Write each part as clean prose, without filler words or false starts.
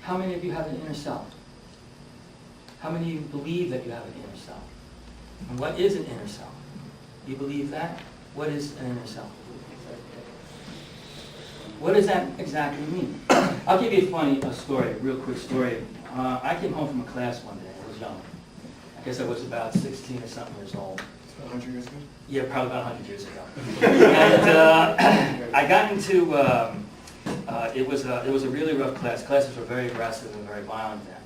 How many of you have an inner self? How many of you believe that you have an inner self? And what is an inner self? Do you believe that? What is an inner self? What does that exactly mean? I'll give you a story, a real quick story. I came home from a class one day. I was young. I guess I was about 16 or something years old. 100 years ago? Yeah, probably about 100 years ago. And I got into, it was a really rough class. Classes were very aggressive and very violent then.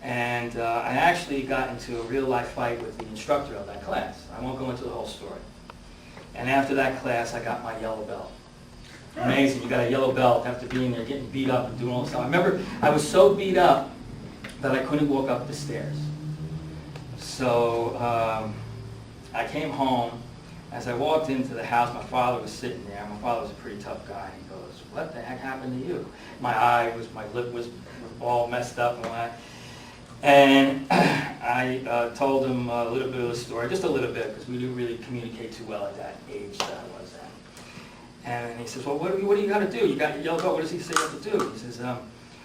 And I actually got into a real life fight with the instructor of that class. I won't go into the whole story. And after that class, I got my yellow belt. Amazing, you got a yellow belt after being there, getting beat up and doing all this stuff. I remember I was so beat up that I couldn't walk up the stairs. So I came home. As I walked into the house, my father was sitting there. My father was a pretty tough guy. He goes, "What the heck happened to you?" My lip was all messed up and all that. And I told him a little bit of the story, just a little bit, because we didn't really communicate too well at that age that I was at. And he says, "Well, what do you got to do? You got your yellow belt. What does he say you have to do?" He says,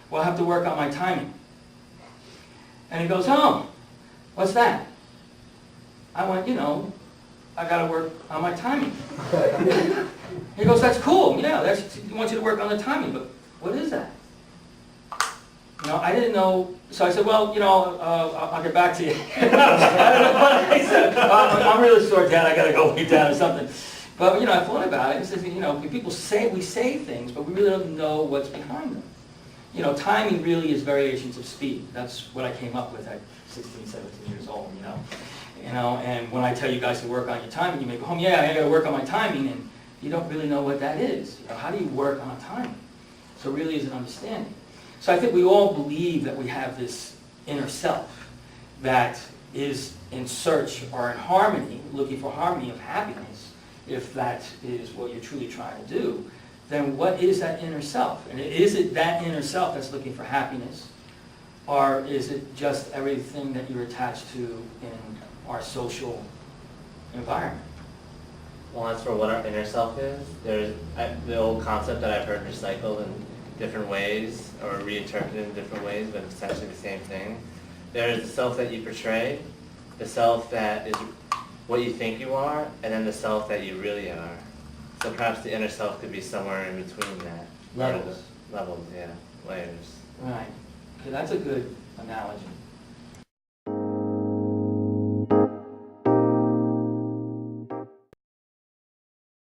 "Well, I have to work on my timing." And he goes, "Oh, what's that?" I went, I got to work on my timing. He goes, "That's cool. Yeah, he wants you to work on the timing, but what is that?" I didn't know. So I said, "Well, I'll get back to you." I don't know what I said. I'm really short, Dad. I got to go lay down or something. But I thought about it. It says, people we say things, but we really don't know what's behind them. Timing really is variations of speed. That's what I came up with at 16, 17 years old. And when I tell you guys to work on your timing, you may go home, "Yeah, I got to work on my timing," and you don't really know what that is. How do you work on timing? So it really is an understanding. So I think we all believe that we have this inner self that is in search or in harmony, looking for harmony of happiness. If that is what you're truly trying to do, then what is that inner self? And is it that inner self that's looking for happiness? Or is it just everything that you're attached to in our social environment? Well, as for what our inner self is, there's the old concept that I've heard recycled in different ways or reinterpreted in different ways, but essentially the same thing. There is the self that you portray, the self that is what you think you are, and then the self that you really are. So perhaps the inner self could be somewhere in between that. Levels. Levels, yeah, layers. Right. Okay, that's a good analogy.